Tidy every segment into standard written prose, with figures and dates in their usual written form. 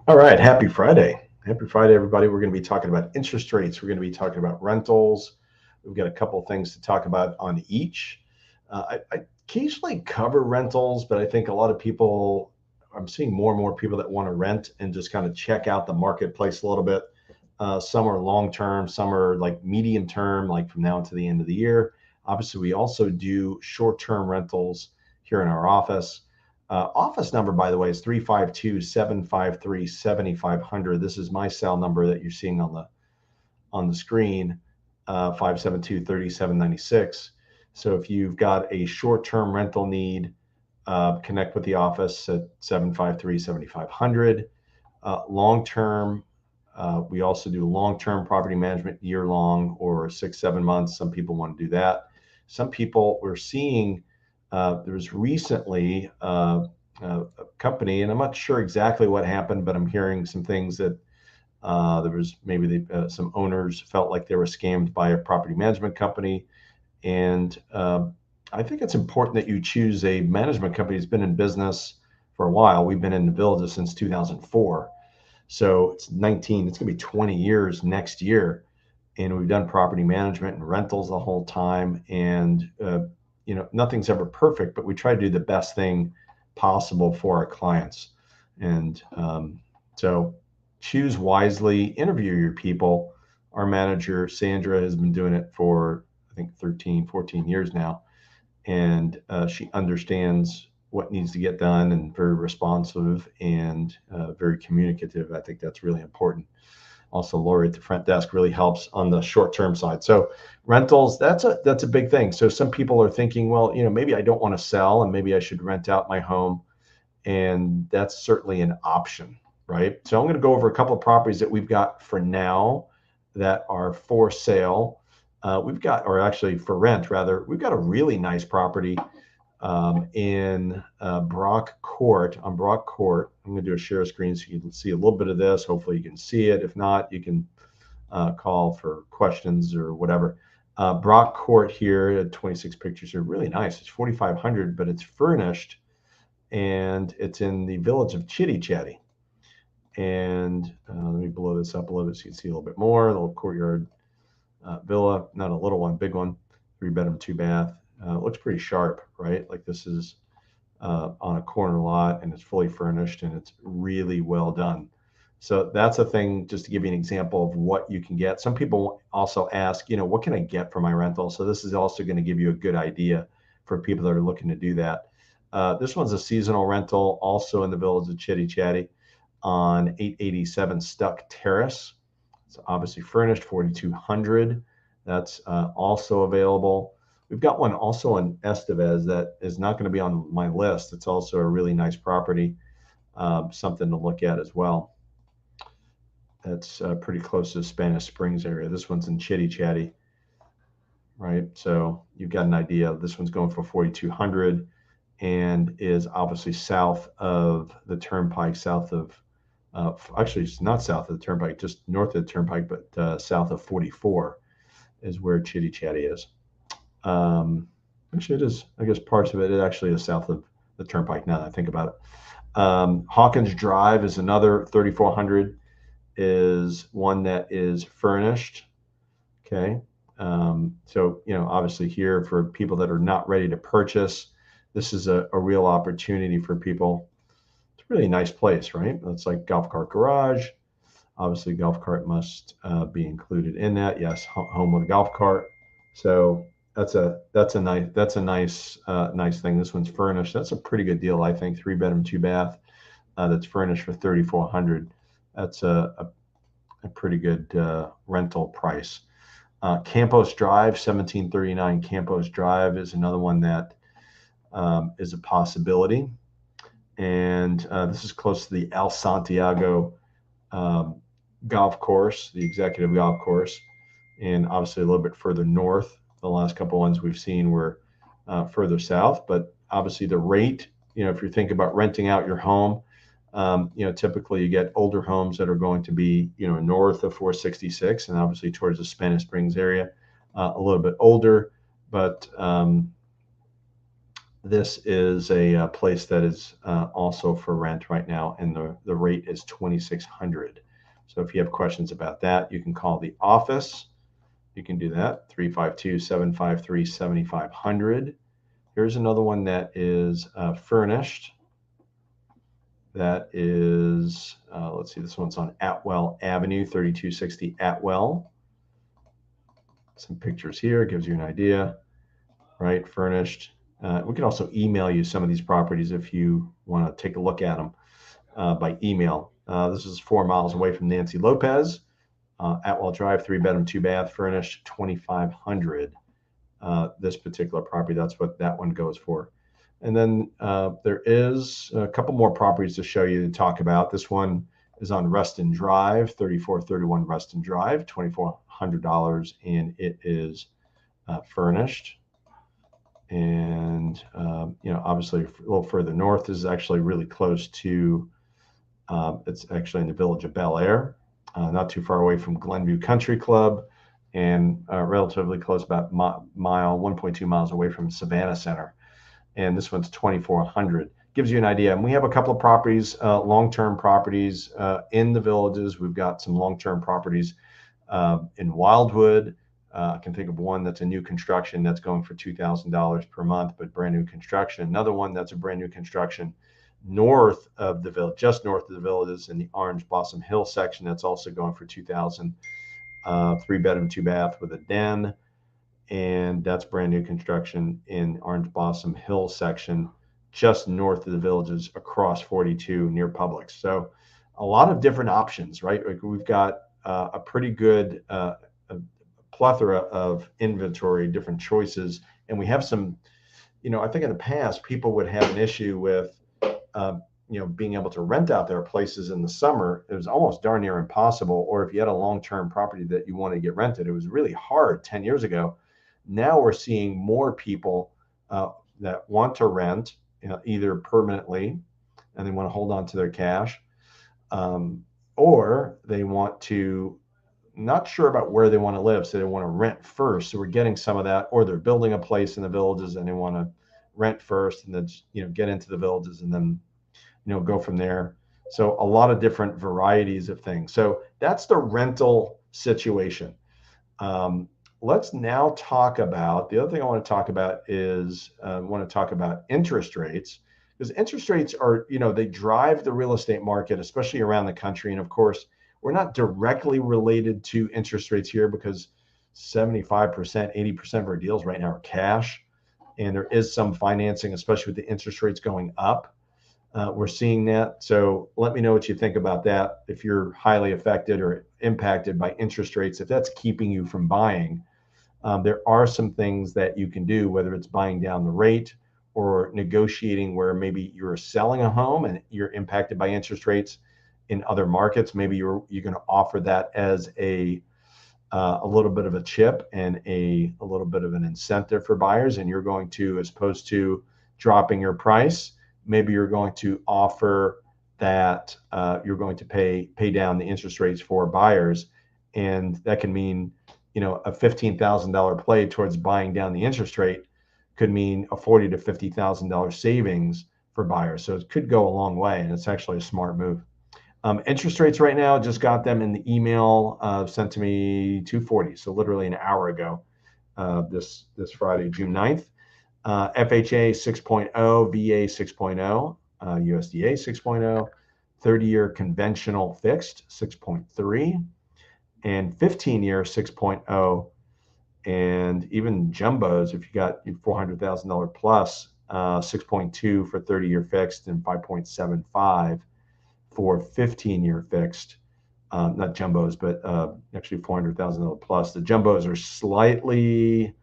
All right, happy Friday. Happy Friday, everybody. We're going to be talking about interest rates. We're going to be talking about rentals. We've got a couple of things to talk about on each. I occasionally cover rentals, but I think a lot of people, I'm seeing more and more people that want to rent and just kind of check out the marketplace a little bit. Some are long term, some are like medium term, like from now to the end of the year. Obviously, we also do short term rentals here in our office. Office number, by the way, is 352-753-7500. This is my cell number that you're seeing on the screen, 572-3796. So if you've got a short-term rental need, connect with the office at 753-7500. Long-term, we also do long-term property management, year-long or 6-7 months. Some people want to do that. Some people we're seeing there was recently a company, and I'm not sure exactly what happened, but I'm hearing some things that there was maybe some owners felt like they were scammed by a property management company. And I think it's important that you choose a management company that's been in business for a while. We've been in the Villages since 2004. So it's going to be 20 years next year. And we've done property management and rentals the whole time. And nothing's ever perfect, but we try to do the best thing possible for our clients. And so choose wisely, interview your people. Our manager, Sandra, has been doing it for, I think, 13, 14 years now. And she understands what needs to get done and very responsive and very communicative. I think that's really important. Also, Lori at the front desk really helps on the short-term side. So rentals, that's a big thing. So some people are thinking, well, maybe I don't want to sell and maybe I should rent out my home. And that's certainly an option, right? So I'm going to go over a couple of properties that we've got for now that are for sale. We've got, or actually for rent rather, we've got a really nice property in Brock Court, on Brock Court. I'm going to do a share screen so you can see a little bit of this. Hopefully you can see it. If not, you can call for questions or whatever. Brock Court here, 26 pictures are really nice. It's 4,500, but it's furnished, and it's in the village of Chitty Chatty. And let me blow this up a little bit so you can see a little bit more. The little courtyard villa, not a little one, big one, 3-bedroom, 2-bath. Looks pretty sharp, right? Like this is on a corner lot and it's fully furnished and it's really well done. So that's a thing, just to give you an example of what you can get. Some people also ask, what can I get for my rental? So this is also going to give you a good idea for people that are looking to do that. This one's a seasonal rental, also in the village of Chitty Chatty on 887 Stuck Terrace. It's obviously furnished, 4,200. That's also available. We've got one also in Estevez that is not going to be on my list. It's also a really nice property, something to look at as well. That's pretty close to the Spanish Springs area. This one's in Chitty Chatty, right? So you've got an idea. This one's going for 4,200 and is obviously south of the Turnpike, actually it's not south of the Turnpike, just north of the Turnpike, but south of 44 is where Chitty Chatty is. Actually, it is, I guess parts of it actually is south of the Turnpike now that I think about it. Hawkins Drive is another 3,400, is one that is furnished. Okay. So, obviously here for people that are not ready to purchase, this is a real opportunity for people. It's a really nice place, right? It's like golf cart garage. Obviously, golf cart must be included in that. Yes, home with a golf cart. So that's a nice thing. This one's furnished. That's a pretty good deal, I think. 3-bedroom, 2-bath. That's furnished for 3,400. That's a pretty good rental price. Campos Drive, 1739 Campos Drive is another one that is a possibility. And this is close to the El Santiago golf course, the executive golf course, and obviously a little bit further north. The last couple ones we've seen were further south, but obviously the rate, if you're thinking about renting out your home, typically you get older homes that are going to be, north of 466 and obviously towards the Spanish Springs area, a little bit older, but This is a place that is also for rent right now, and the rate is $2,600. So if you have questions about that, you can call the office. You can do that, 352-753-7500. Here's another one that is furnished. That is, let's see, this one's on Atwell Avenue, 3260 Atwell. Some pictures here, gives you an idea, right? Furnished. We can also email you some of these properties if you want to take a look at them by email. This is 4 miles away from Nancy Lopez. Atwell Drive, 3-bedroom, 2-bath, furnished, $2,500. This particular property, that's what that one goes for. And then there is a couple more properties to show you to talk about. This one is on Reston Drive, 3431 Reston Drive, $2,400, and it is furnished. And obviously a little further north, this is actually really close to. It's actually in the village of Bel Air, not too far away from Glenview Country Club, and relatively close, about 1.2 miles away from Savannah Center. And this one's 2,400. Gives you an idea. And we have a couple of properties, long-term properties in the villages. We've got some long-term properties in Wildwood. I can think of one that's a new construction that's going for $2,000 per month, but brand new construction. Another one that's a brand new construction north of the village, just north of the villages in the Orange Blossom Hill section. That's also going for $2,000. 3-bedroom, 2-bath with a den. And that's brand new construction in Orange Blossom Hill section, just north of the villages across 42 near Publix. So a lot of different options, right? Like we've got a pretty good a plethora of inventory, different choices. And we have some, I think in the past, people would have an issue with, being able to rent out their places in the summer. It was almost darn near impossible. Or if you had a long-term property that you wanted to get rented, it was really hard 10 years ago. Now we're seeing more people that want to rent, either permanently, and they want to hold on to their cash, or they want to, not sure about where they want to live, so they want to rent first. So we're getting some of that, or they're building a place in the villages and they want to rent first, and then get into the villages and then go from there. So a lot of different varieties of things. So that's the rental situation. Let's now talk about, the other thing I want to talk about is I want to talk about interest rates, because interest rates are, they drive the real estate market, especially around the country. And of course, we're not directly related to interest rates here because 75%, 80% of our deals right now are cash. And there is some financing, especially with the interest rates going up. We're seeing that. So let me know what you think about that. If you're highly affected or impacted by interest rates, if that's keeping you from buying, there are some things that you can do, whether it's buying down the rate or negotiating where maybe you're selling a home and you're impacted by interest rates in other markets. Maybe you're going to offer that as a little bit of a chip and a little bit of an incentive for buyers. And you're going to, as opposed to dropping your price, maybe you're going to offer that you're going to pay down the interest rates for buyers. And that can mean, a $15,000 play towards buying down the interest rate could mean a $40,000 to $50,000 savings for buyers. So it could go a long way, and it's actually a smart move. Interest rates right now, just got them in the email sent to me 2:40, so literally an hour ago, this Friday, June 9th. FHA 6.0, VA 6.0, USDA 6.0, 30-year conventional fixed 6.3, and 15-year 6.0, and even jumbos, if you got $400,000 plus, 6.2 for 30-year fixed and 5.75 for 15-year fixed. Not jumbos, but actually $400,000 plus. The jumbos are slightly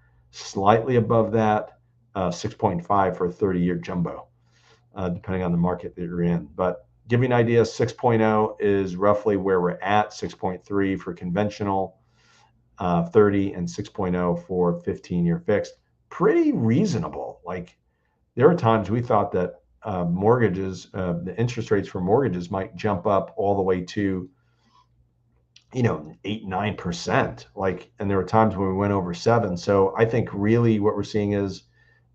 above that, 6.5 for a 30-year jumbo, depending on the market that you're in. But give you an idea, 6.0 is roughly where we're at, 6.3 for conventional 30 and 6.0 for 15-year fixed. Pretty reasonable. Like there are times we thought that mortgages, the interest rates for mortgages might jump up all the way to 8-9%. And there were times when we went over 7. So I think really what we're seeing is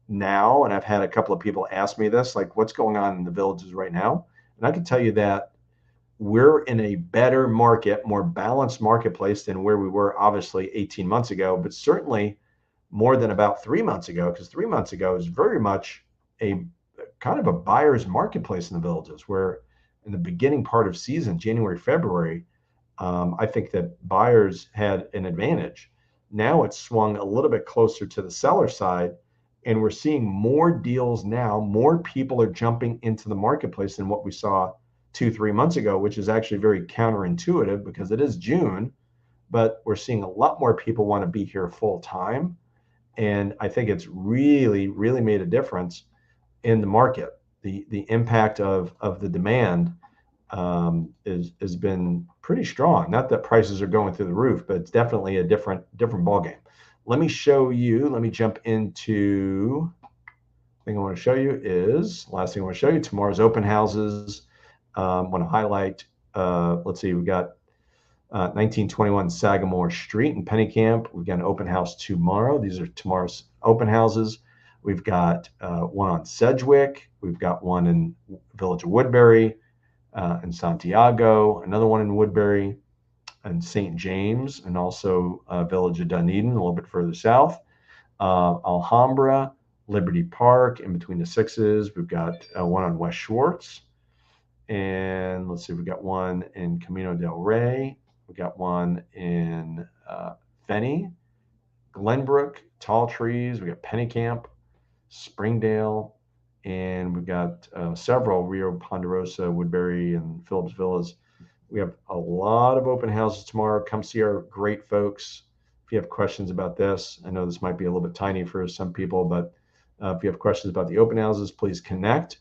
now, and I've had a couple of people ask me this, like, what's going on in the villages right now? And I can tell you that we're in a better market, more balanced marketplace than where we were obviously 18 months ago, but certainly more than about 3 months ago, because 3 months ago is very much a kind of a buyer's marketplace in the villages, where in the beginning part of season, January, February, I think that buyers had an advantage. Now it's swung a little bit closer to the seller side, and we're seeing more deals now. More people are jumping into the marketplace than what we saw 2, 3 months ago, which is actually very counterintuitive because it is June, but we're seeing a lot more people want to be here full time. And I think it's really, really made a difference in the market. The impact of the demand has been pretty strong. Not that prices are going through the roof, but it's definitely a different ball game. Let me show you. Let me jump into. Thing I want to show you is last thing I want to show you tomorrow's open houses. Want to highlight. Let's see, we got 1921 Sagamore Street in Pennycamp. We've got an open house tomorrow. These are tomorrow's open houses. We've got one on Sedgwick. We've got one in Village of Woodbury, in Santiago, another one in Woodbury, and St. James, and also Village of Dunedin, a little bit further south. Alhambra, Liberty Park, in between the sixes. We've got one on West Schwartz. And let's see, we've got one in Camino del Rey. We got one in Fenny, Glenbrook, Tall Trees. We got Pennycamp, Springdale, and we've got several Rio Ponderosa, Woodbury, and Phillips Villas. We have a lot of open houses tomorrow. Come see our great folks. If you have questions about this, I know this might be a little bit tiny for some people, but if you have questions about the open houses, please connect.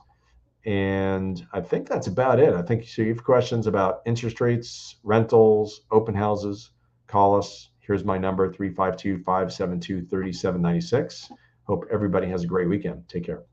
And I think that's about it. I think so. You have questions about interest rates, rentals, open houses, call us. Here's my number, 352-572-3796. Hope everybody has a great weekend. Take care.